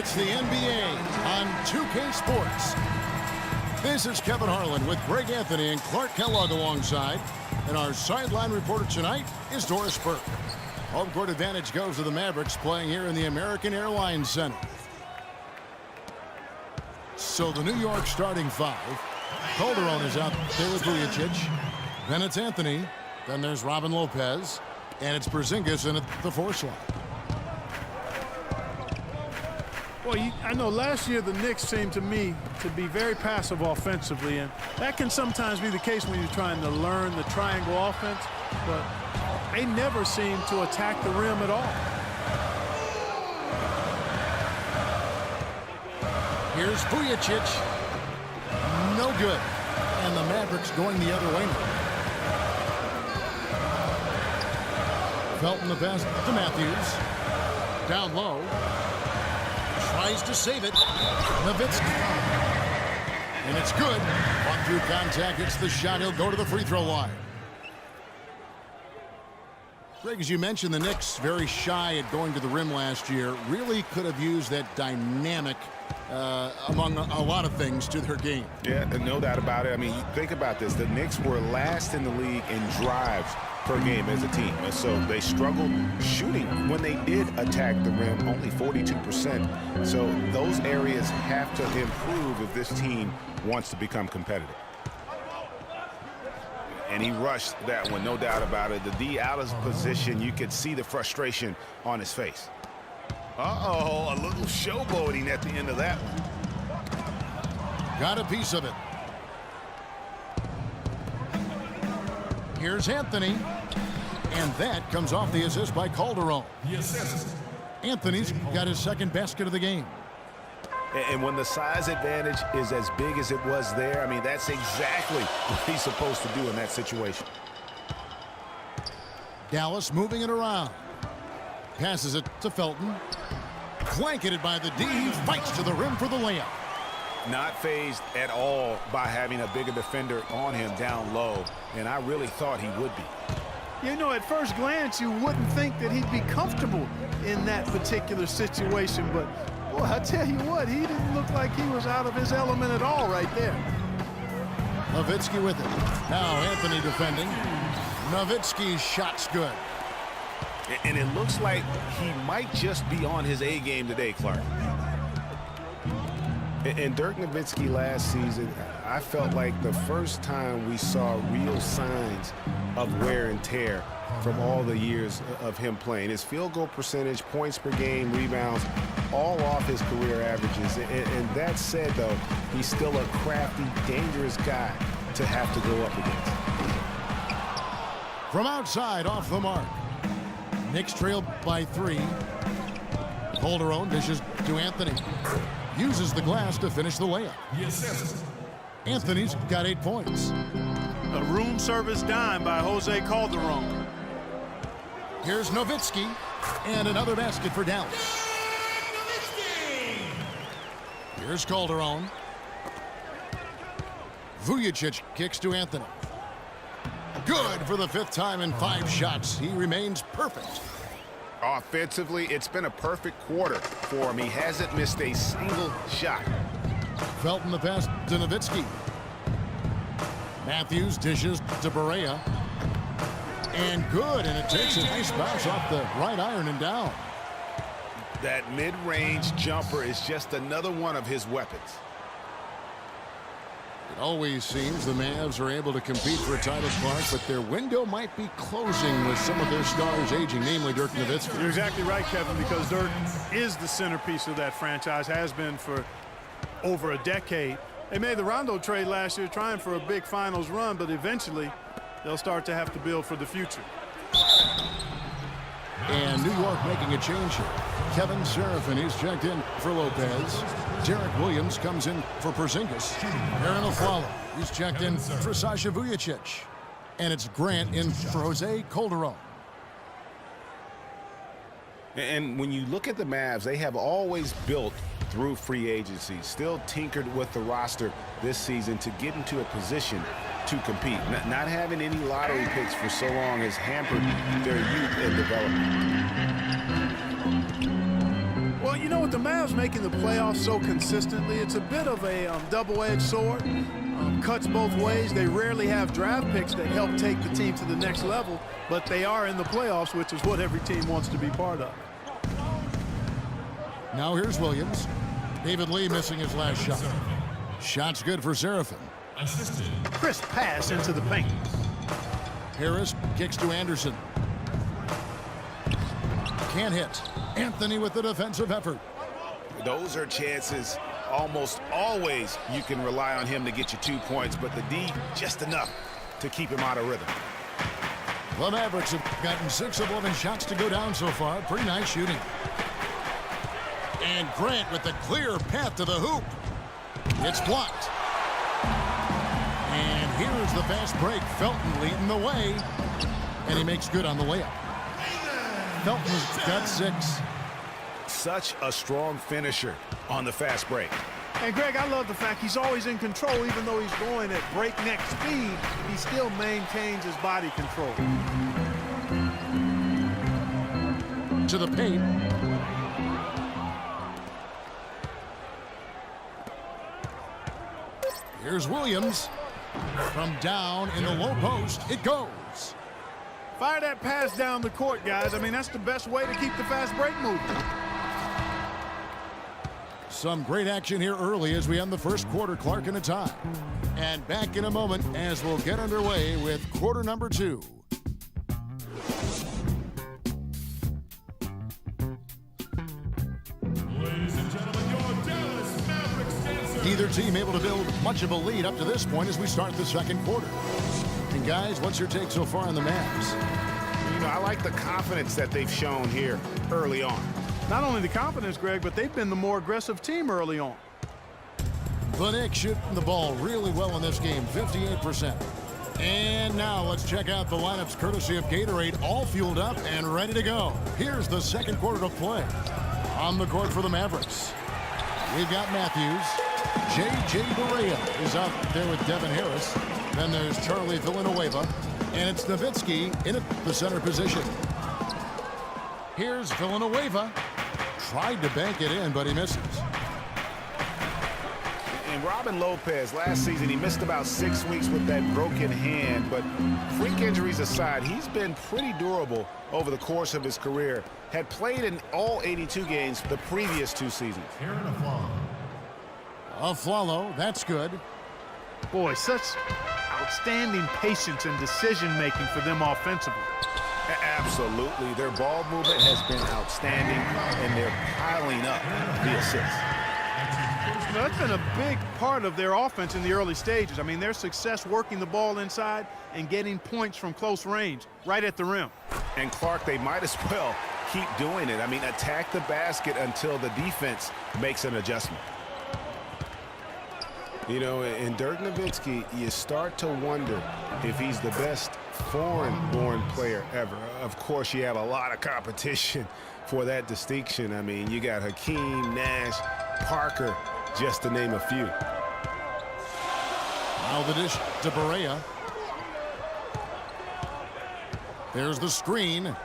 It's the NBA on 2K Sports. This is Kevin Harlan with Greg Anthony and Clark Kellogg alongside. And our sideline reporter tonight is Doris Burke. Home court advantage goes to the Mavericks playing here in the American Airlines Center. So the New York starting five. Calderon is out there with Vujacic. Then it's Anthony. Then there's Robin Lopez. And it's Porzingis in at the 4 slot. Well, I know last year the Knicks seemed to me to be very passive offensively, and that can sometimes be the case when you're trying to learn the triangle offense, but they never seem to attack the rim at all. Here's Vujacic. No good. And the Mavericks going the other way now. Felton the pass to Matthews. Down low. Tries to save it. Nowitzki. And it's good. On through contact. It's the shot. He'll go to the free throw line. Greg, as you mentioned, the Knicks very shy at going to the rim last year. Really could have used that dynamic among a lot of things to their game. Yeah, no doubt about it. I mean, think about this. The Knicks were last in the league in drives per game as a team. And so they struggled shooting when they did attack the rim, only 42%. So those areas have to improve if this team wants to become competitive. And he rushed that one, no doubt about it. The D out of position, you could see the frustration on his face. Uh-oh, a little showboating at the end of that one. Got a piece of it. Here's Anthony. And that comes off the assist by Calderon. Yes. Anthony's got his second basket of the game. And when the size advantage is as big as it was there, I mean, that's exactly what he's supposed to do in that situation. Dallas moving it around. Passes it to Felton. Blanketed by the D. Fights to the rim for the layup. Not phased at all by having a bigger defender on him down low. And I really thought he would be. You know, at first glance, you wouldn't think that he'd be comfortable in that particular situation, but boy, I tell you what, he didn't look like he was out of his element at all right there. Nowitzki with it. Now Anthony defending. Nowitzki's shot's good. And it looks like he might just be on his A game today, Clark. And Dirk Nowitzki last season, I felt like the first time we saw real signs of wear and tear from all the years of him playing. His field goal percentage, points per game, rebounds, all off his career averages. And that said, though, he's still a crafty, dangerous guy to have to go up against. From outside, off the mark. Knicks trail by 3. Calderon dishes to Anthony. Uses the glass to finish the layup. Yes. Anthony's got 8 points. A room service dime by Jose Calderon. Here's Nowitzki. And another basket for Dallas. Here's Calderon. Vujacic kicks to Anthony. Good for the 5th time in 5 shots. He remains perfect. Offensively, it's been a perfect quarter for him. He hasn't missed a single shot. Felton the pass to Nowitzki. Matthews dishes to Barea. And good, and it takes a nice bounce off the right iron and down. That mid-range jumper is just another one of his weapons. It always seems the Mavs are able to compete for a title, Clark, but their window might be closing with some of their stars aging, namely Dirk Nowitzki. You're exactly right, Kevin, because Dirk is the centerpiece of that franchise, has been for over a decade. They made the Rondo trade last year trying for a big finals run, but eventually they'll start to have to build for the future. And New York making a change here. Kevin Serafin, he's checked in for Lopez. Derek Williams comes in for Porzingis. Aaron Aflalo, he's checked in for Sasha Vujacic. And it's Grant in for Jose Calderon. And when you look at the Mavs, they have always built through free agency, still tinkered with the roster this season to get into a position to compete. Not having any lottery picks for so long has hampered their youth and development. Well, you know, with the Mavs making the playoffs so consistently, it's a bit of a double-edged sword. Cuts both ways. They rarely have draft picks that help take the team to the next level, but they are in the playoffs, which is what every team wants to be part of. Now here's Williams. David Lee missing his last shot. Shot's good for Seraphin. Crisp pass into the paint. Harris kicks to Anderson. Can't hit. Anthony with the defensive effort. Those are chances almost always you can rely on him to get you 2 points, but the D just enough to keep him out of rhythm. The Mavericks have gotten 6 of 11 shots to go down so far. Pretty nice shooting. And Grant with the clear path to the hoop. It's blocked. And here's the fast break. Felton leading the way. And he makes good on the layup. Felton's got 6. Such a strong finisher on the fast break. And Greg, I love the fact he's always in control. Even though he's going at breakneck speed, he still maintains his body control. To the paint. Here's Williams. From down in the low post, it goes. Fire that pass down the court, guys. I mean, that's the best way to keep the fast break moving. Some great action here early as we end the first quarter. Clark in a tie. And back in a moment as we'll get underway with quarter number 2. Ladies and gentlemen, your Dallas Mavericks dancer. Neither team able to build much of a lead up to this point as we start the second quarter. And guys, what's your take so far on the Mavs? You know, I like the confidence that they've shown here early on. Not only the confidence, Greg, but they've been the more aggressive team early on. The Knicks shooting the ball really well in this game, 58%. And now let's check out the lineups courtesy of Gatorade, all fueled up and ready to go. Here's the second quarter to play. On the court for the Mavericks, we've got Matthews. J.J. Barea is out there with Devin Harris. Then there's Charlie Villanueva. And it's Nowitzki in the center position. Here's Villanueva. Tried to bank it in, but he misses. And Robin Lopez, last season, he missed about 6 weeks with that broken hand. But freak injuries aside, he's been pretty durable over the course of his career. Had played in all 82 games the previous 2 seasons. Aflalo, that's good. Boy, such outstanding patience and decision-making for them offensively. Absolutely. Their ball movement has been outstanding, and they're piling up the assists. That's been a big part of their offense in the early stages. I mean, their success working the ball inside and getting points from close range, right at the rim. And Clark, they might as well keep doing it. I mean, attack the basket until the defense makes an adjustment. You know, in Dirk Nowitzki, you start to wonder if he's the best foreign-born player ever. Of course, you have a lot of competition for that distinction. I mean, you got Hakeem, Nash, Parker, just to name a few. Now the dish to Barea. There's the screen.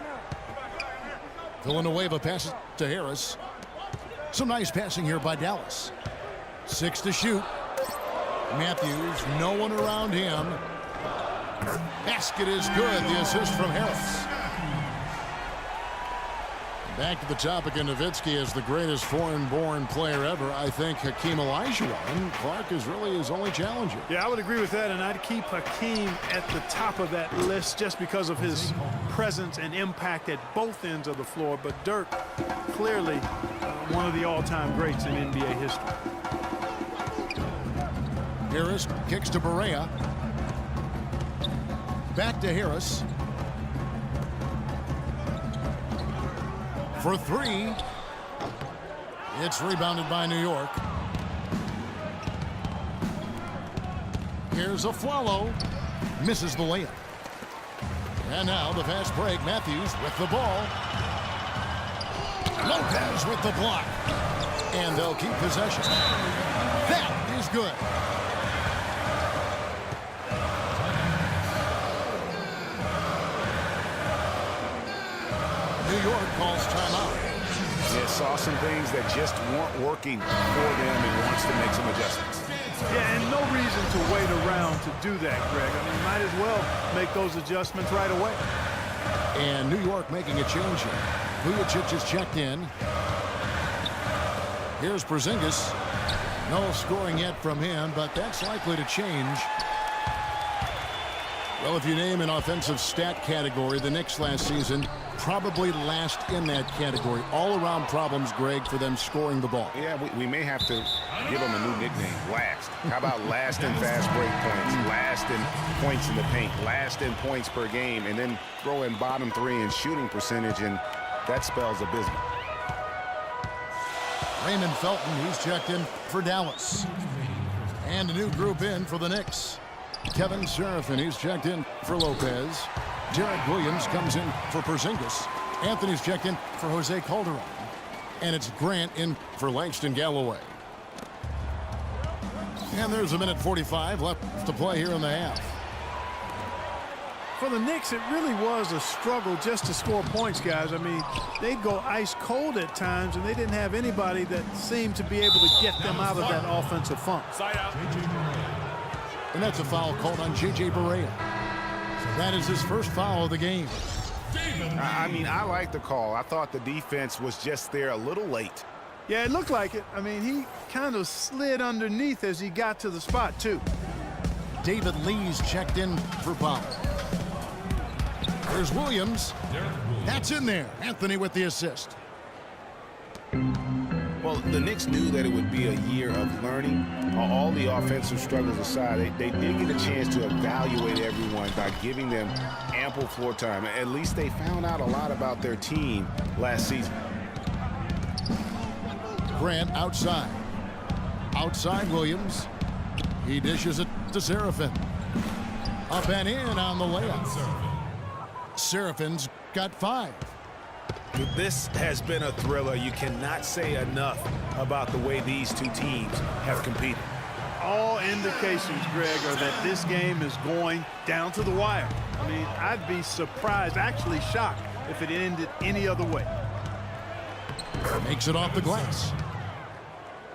Villanueva passes to Harris. Some nice passing here by Dallas. 6 to shoot. Matthews, no one around him. Basket is good. The assist from Harris. Back to the topic of Nowitzki as the greatest foreign-born player ever. I think Hakeem Olajuwon. Clark is really his only challenger. Yeah, I would agree with that, and I'd keep Hakeem at the top of that list just because of his presence and impact at both ends of the floor. But Dirk, clearly one of the all-time greats in NBA history. Harris kicks to Barea. Back to Harris. For 3. It's rebounded by New York. Here's Aflalo. Misses the layup. And now the fast break. Matthews with the ball. Lopez with the block. And they'll keep possession. That is good. New York calls timeout. Yeah, saw some things that just weren't working for them and wants to make some adjustments. Yeah, and no reason to wait around to do that, Greg. I mean, you might as well make those adjustments right away. And New York making a change here. Vujicic is checked in. Here's Porzingis. No scoring yet from him, but that's likely to change. Well, if you name an offensive stat category, the Knicks last season probably last in that category. All-around problems, Greg, for them scoring the ball. Yeah, we may have to give them a new nickname, last. How about last in fast break points, last in points in the paint, last in points per game, and then throw in bottom three in shooting percentage, and that spells abysmal. Raymond Felton, he's checked in for Dallas. And a new group in for the Knicks. Kevin Seraphin, he's checked in for Lopez. Derek Williams comes in for Porzingis. Anthony's checked in for Jose Calderon. And it's Grant in for Langston Galloway. And there's a minute 45 left to play here in the half. For the Knicks, it really was a struggle just to score points, guys. I mean, they'd go ice cold at times, and they didn't have anybody that seemed to be able to get them out of that offensive funk. Side out. And that's a foul called on J.J. Barea. That is his first foul of the game. I mean, I like the call. I thought the defense was just there a little late. Yeah, it looked like it. I mean, he kind of slid underneath as he got to the spot, too. David Lee's checked in for Powell. There's Williams. That's in there. Anthony with the assist. Well, the Knicks knew that it would be a year of learning. All the offensive struggles aside, they did get a chance to evaluate everyone by giving them ample floor time. At least they found out a lot about their team last season. Grant outside. Outside Williams. He dishes it to Seraphin. Up and in on the layup. Seraphin's got 5. This has been a thriller. You cannot say enough about the way these two teams have competed. All indications, Greg, are that this game is going down to the wire. I mean, I'd be surprised, actually shocked, if it ended any other way. Makes it off the glass.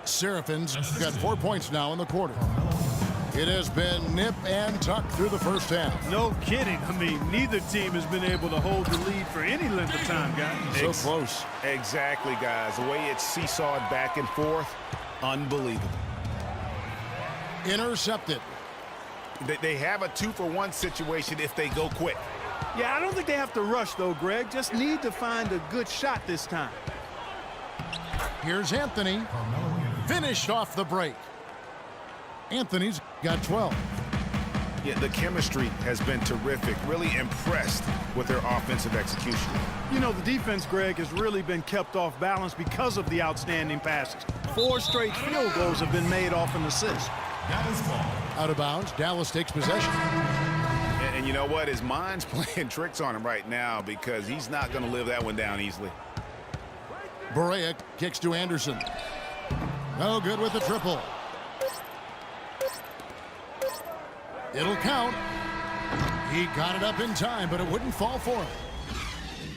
Seraphin's got 4 points now in the quarter. It has been nip and tuck through the first half. No kidding. I mean, neither team has been able to hold the lead for any length of time, guys. So close. Exactly, guys. The way it's seesawed back and forth, unbelievable. Intercepted. They have a 2-for-1 situation if they go quick. Yeah, I don't think they have to rush, though, Greg. Just need to find a good shot this time. Here's Anthony. Finished off the break. Anthony's got 12. Yeah, the chemistry has been terrific. Really impressed with their offensive execution. You know, the defense, Greg, has really been kept off balance because of the outstanding passes. 4 straight field goals have been made off an assist. Out of bounds. Dallas takes possession. And you know what? His mind's playing tricks on him right now because he's not going to live that one down easily. Barea kicks to Anderson. No good with the triple. It'll count. He got it up in time, but it wouldn't fall for him.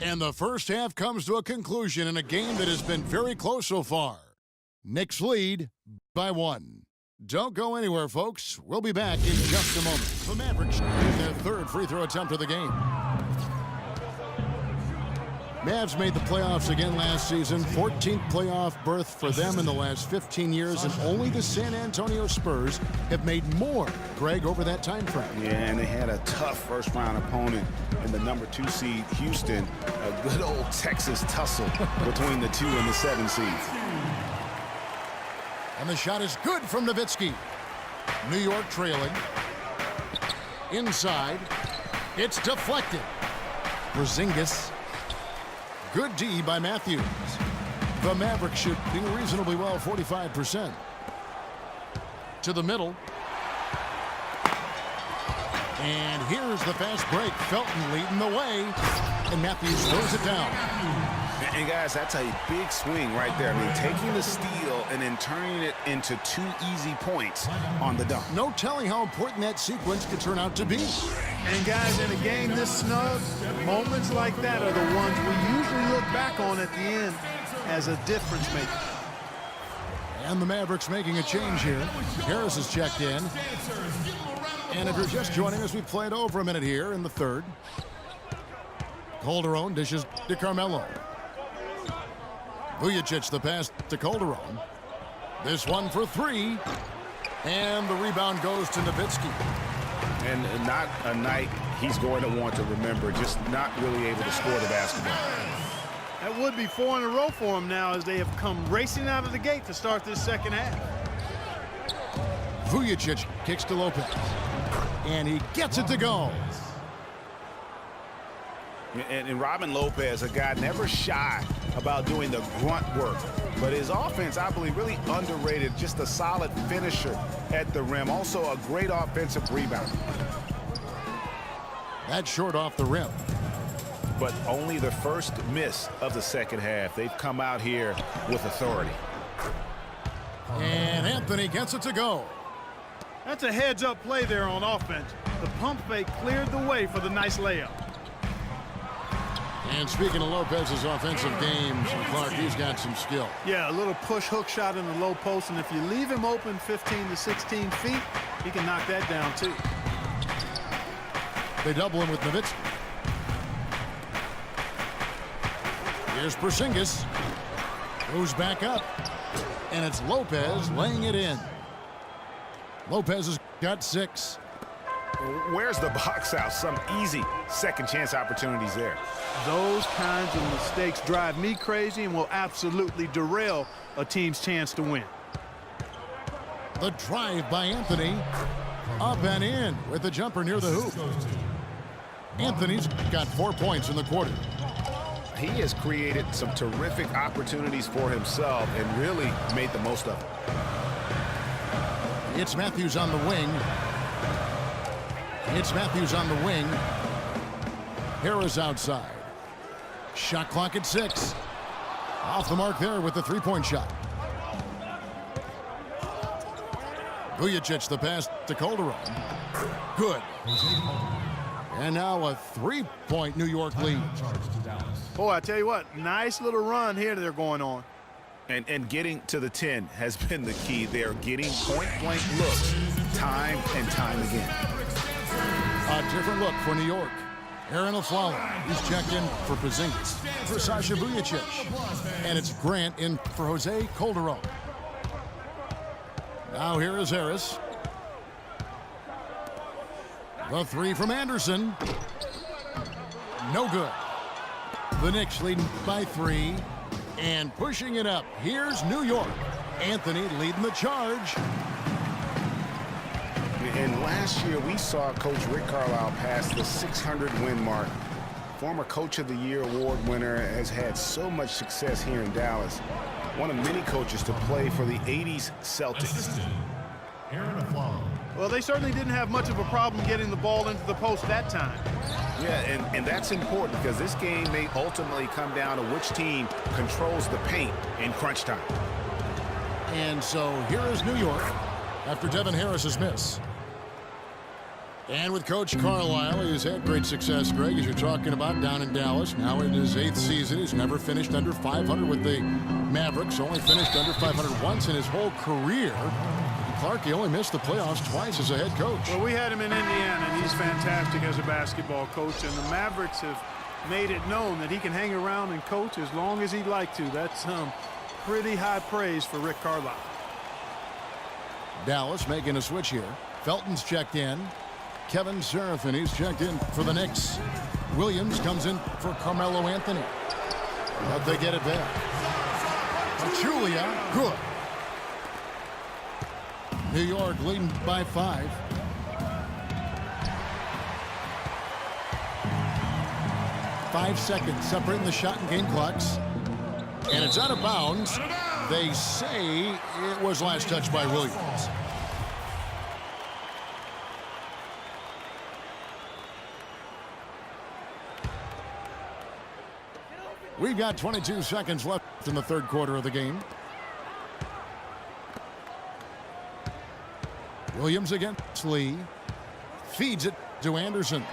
And the first half comes to a conclusion in a game that has been very close so far. Knicks lead by 1. Don't go anywhere, folks. We'll be back in just a moment. The Mavericks in their 3rd free throw attempt of the game. Mavs made the playoffs again last season. 14th playoff berth for them in the last 15 years, and only the San Antonio Spurs have made more, Greg, over that time frame. Yeah, and they had a tough first-round opponent in the number 2 seed, Houston. A good old Texas tussle between the 2 and the 7 seeds. And the shot is good from Nowitzki. New York trailing. Inside. It's deflected. Porzingis. Good D by Matthews. The Mavericks shooting reasonably well, 45%. To the middle. And here's the fast break. Felton leading the way. And Matthews throws it down. And guys, that's a big swing right there. I mean, taking the steal and then turning it into 2 easy points on the dunk. No telling how important that sequence could turn out to be. And guys, in a game this snug, moments like that are the ones we usually look back on at the end as a difference maker. And the Mavericks making a change here. Harris is checked in. And if you're just joining us, we played over a minute here in the third. Calderon dishes to Carmelo. Vujacic the pass to Calderon. This one for three. And the rebound goes to Nowitzki. And not a night he's going to want to remember, just not really able to score the basketball. That would be 4 in a row for him now as they have come racing out of the gate to start this second half. Vujacic kicks to Lopez. And he gets it to go. And Robin Lopez, a guy never shy about doing the grunt work. But his offense, I believe, really underrated. Just a solid finisher at the rim. Also a great offensive rebounder. That's short off the rim. But only the first miss of the second half. They've come out here with authority. And Anthony gets it to go. That's a heads-up play there on offense. The pump fake cleared the way for the nice layup. And speaking of Lopez's offensive games, Clark, he's got some skill. Yeah, a little push hook shot in the low post, and if you leave him open 15 to 16 feet, he can knock that down too. They double him with Nowitzki. Here's Porzingis. Goes back up. And it's Lopez laying it in. Lopez has got 6. Where's the box out? Some easy second chance opportunities there. Those kinds of mistakes drive me crazy and will absolutely derail a team's chance to win. The drive by Anthony. Up and in with the jumper near the hoop. Anthony's got 4 points in the quarter. He has created some terrific opportunities for himself and really made the most of it. It's Matthews on the wing. It's Matthews on the wing. Harris outside. Shot clock at 6. Off the mark there with the three-point shot. Vujacic the pass to Calderon. Good. And now a three-point New York lead. Boy, I tell you what, nice little run here they're going on. And getting to the 10 has been the key. They're getting point-blank looks time and time again. A different look for New York. Aaron Aflalo, he's checked in for Porzingis. For Sasha Vujacic. And it's Grant in for Jose Calderon. Now here is Harris. The three from Anderson. No good. The Knicks leading by 3. And pushing it up. Here's New York. Anthony leading the charge. And last year, we saw Coach Rick Carlisle pass the 600-win mark. Former Coach of the Year award winner, has had so much success here in Dallas. One of many coaches to play for the 80s Celtics. Well, they certainly didn't have much of a problem getting the ball into the post that time. Yeah, and that's important because this game may ultimately come down to which team controls the paint in crunch time. And so here is New York after Devin Harris's miss. And with Coach Carlisle, he's had great success, Greg, as you're talking about, down in Dallas. Now in his 8th season, he's never finished under 500 with the Mavericks. Only finished under 500 once in his whole career. And Clark, he only missed the playoffs twice as a head coach. Well, we had him in Indiana, and he's fantastic as a basketball coach. And the Mavericks have made it known that he can hang around and coach as long as he'd like to. That's pretty high praise for Rick Carlisle. Dallas making a switch here. Felton's checked in. Kevin Serafin, he's checked in for the Knicks. Williams comes in for Carmelo Anthony. But they get it back. Julia, good. New York leading by 5. Five seconds separating the shot and game clocks. And it's out of bounds. They say it was last touched by Williams. We've got 22 seconds left in the third quarter of the game. Williams against Lee. Feeds it to Anderson.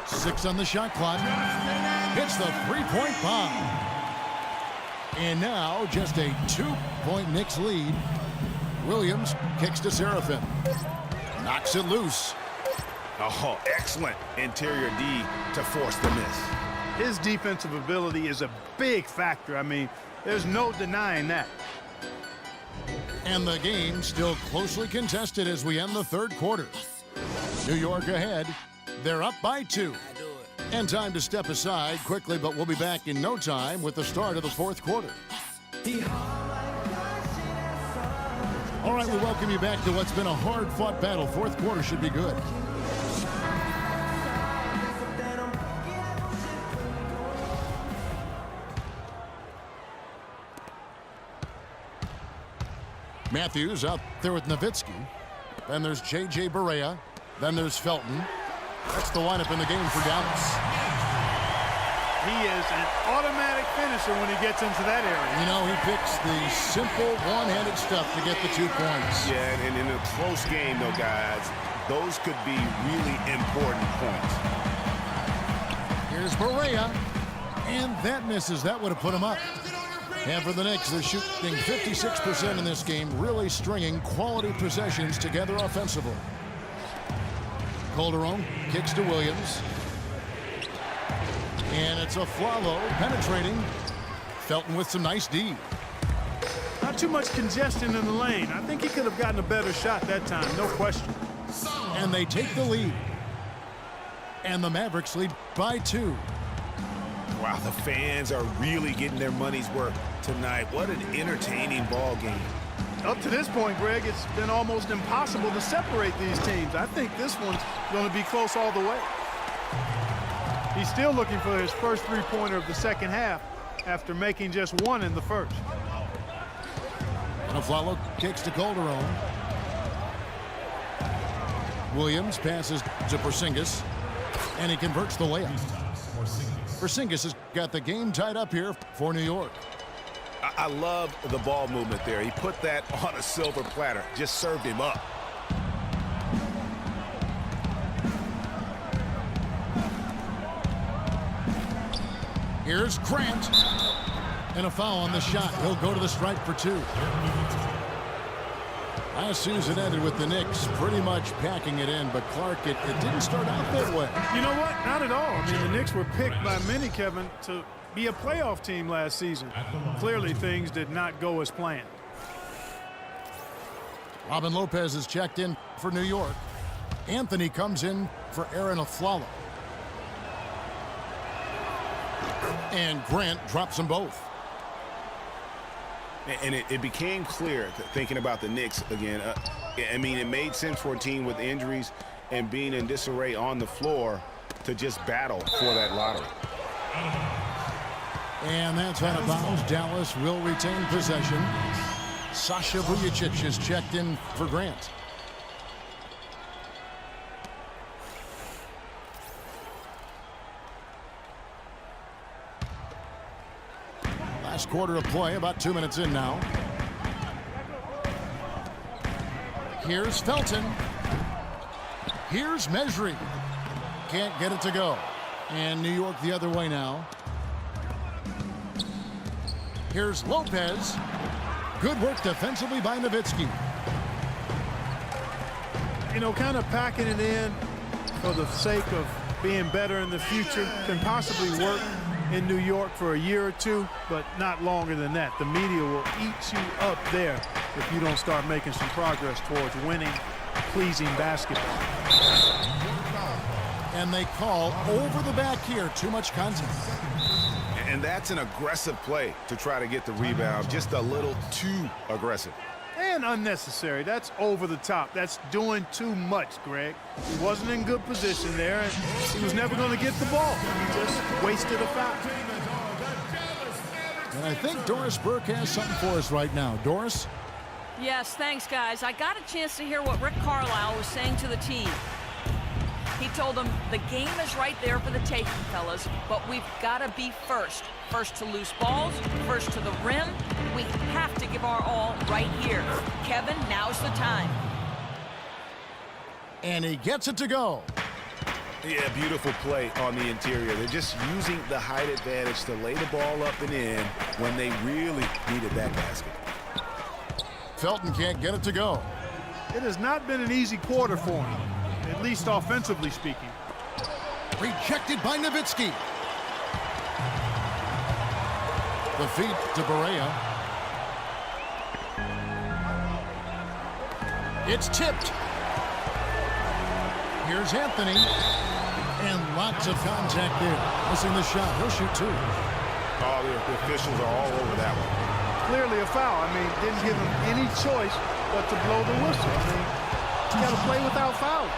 6 on the shot clock. Hits the three-point bomb. And now just a 2-point Knicks lead. Williams kicks to SHAREfactory. Knocks it loose. Oh, excellent interior D to force the miss. His defensive ability is a big factor. I mean, there's no denying that. And the game still closely contested as we end the third quarter. New York ahead. They're up by 2. And time to step aside quickly, but we'll be back in no time with the start of the fourth quarter. All right, we welcome you back to what's been a hard-fought battle. Fourth quarter should be good. Matthews out there with Nowitzki. Then there's J.J. Barea. Then there's Felton. That's the lineup in the game for Dallas. He is an automatic finisher when he gets into that area. You know, he picks the simple one-handed stuff to get the 2 points. Yeah, and in a close game, though, guys, those could be really important points. Here's Barea. And that misses. That would have put him up. And for the Knicks, they're shooting 56% in this game, really stringing quality possessions together offensively. Calderon kicks to Williams. And it's a Flalo penetrating. Felton with some nice D. Not too much congestion in the lane. I think he could have gotten a better shot that time, no question. And they take the lead. And the Mavericks lead by 2. Wow, the fans are really getting their money's worth tonight. What an entertaining ball game. Up to this point, Greg, it's been almost impossible to separate these teams. I think this one's going to be close all the way. He's still looking for his first three-pointer of the second half after making just one in the first. And Flalo kicks to Calderon. Williams passes to Porzingis, and he converts the layup. Porzingis has got the game tied up here for New York. I love the ball movement there. He put that on a silver platter, just served him up. Here's Grant. And a foul on the shot. He'll go to the stripe for 2. Last season ended with the Knicks pretty much packing it in, but Clark, it didn't start out that way. You know what? Not at all. I mean, the Knicks were picked by many, Kevin, to be a playoff team last season. Clearly, things did not go as planned. Robin Lopez is checked in for New York. Anthony comes in for Aaron Aflalo. And Grant drops them both. And it became clear, thinking about the Knicks again, I mean, it made sense for a team with injuries and being in disarray on the floor to just battle for that lottery. And that's out of bounds. Dallas will retain possession. Sasha Vujacic is checked in for Grant. Last quarter of play, about 2 minutes in now. Here's Felton. Here's Mejri. Can't get it to go. And New York the other way now. Here's Lopez. Good work defensively by Nowitzki. You know, kind of packing it in for the sake of being better in the future can possibly work in New York for a year or two, but not longer than that. The media will eat you up there if you don't start making some progress towards winning, pleasing basketball. And they call over the back here. Too much contact. And that's an aggressive play to try to get the rebound. Just a little too aggressive. And unnecessary. That's over the top. That's doing too much, Greg. He wasn't in good position there, and he was never going to get the ball. He just wasted a foul. And I think Doris Burke has something for us right now. Doris? Yes, thanks, guys. I got a chance to hear what Rick Carlisle was saying to the team. He told them the game is right there for the taking, fellas, but we've got to be first. First to loose balls, first to the rim. We have to give our all right here. Kevin, now's the time. And he gets it to go. Yeah, beautiful play on the interior. They're just using the height advantage to lay the ball up and in when they really needed that basket. Felton can't get it to go. It has not been an easy quarter for him, at least offensively speaking. Rejected by Nowitzki. The feed to Barea. It's tipped. Here's Anthony. And lots of contact there. Missing the shot. He'll shoot two. Oh, the officials are all over that one. Clearly a foul. I mean, didn't give him any choice but to blow the whistle. I mean, you got to play without foul.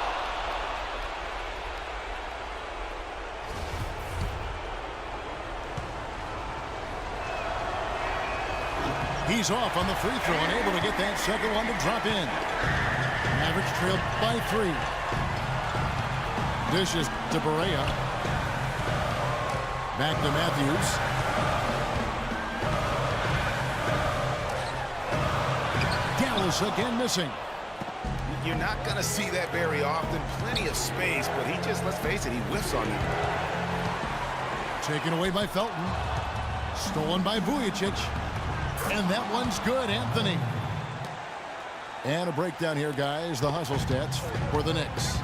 He's off on the free throw and able to get that second one to drop in. Mavericks trailed by 3. Dishes to Barea. Back to Matthews. Dallas again missing. You're not going to see that very often. Plenty of space, but he just, let's face it, he whiffs on that. Taken away by Felton. Stolen by Vujicic. And that one's good, Anthony. And a breakdown here, guys. The hustle stats for the Knicks.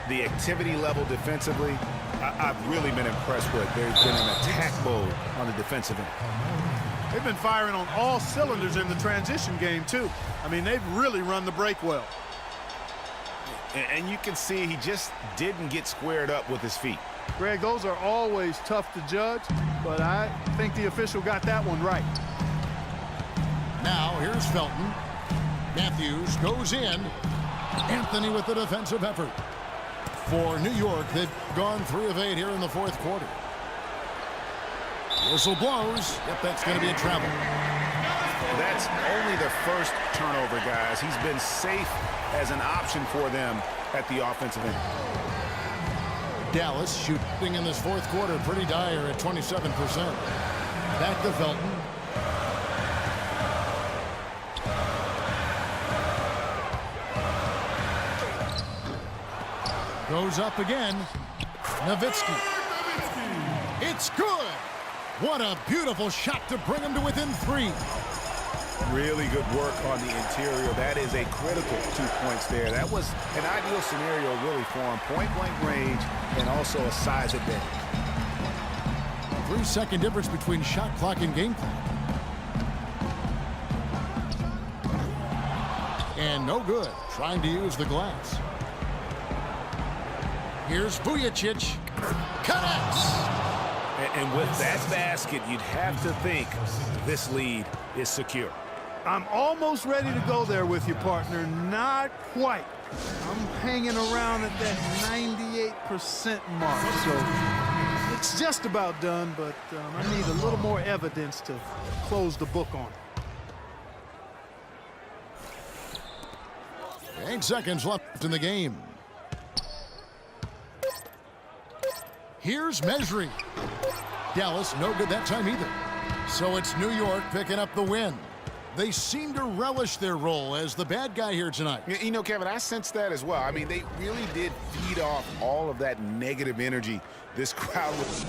The activity level defensively, I've really been impressed with. There's been an attack mode on the defensive end. They've been firing on all cylinders in the transition game, too. I mean, they've really run the break well. And you can see he just didn't get squared up with his feet. Greg, those are always tough to judge, but I think the official got that one right. Now, here's Felton. Matthews goes in. Anthony with the defensive effort. For New York, they've gone 3 of 8 here in the fourth quarter. Whistle blows. Yep, that's going to be a travel. That's only the first turnover, guys. He's been safe as an option for them at the offensive end. Dallas shooting in this fourth quarter pretty dire at 27%. Back to Felton. Goes up again. Nowitzki. It's good. What a beautiful shot to bring him to within 3. Really good work on the interior. That is a critical 2 points there. That was an ideal scenario really for him. Point-blank range and also a size advantage. 3-second difference between shot clock and game clock. And no good. Trying to use the glass. Here's Vujicic. Connects. And with that basket, you'd have to think this lead is secure. I'm almost ready to go there with you, partner. Not quite. I'm hanging around at that 98% mark. So it's just about done, but I need a little more evidence to close the book on it. 8 seconds left in the game. Here's Mesri. Dallas no good that time either. So it's New York picking up the win. They seem to relish their role as the bad guy here tonight. You know, Kevin, I sense that as well. I mean, they really did feed off all of that negative energy this crowd was.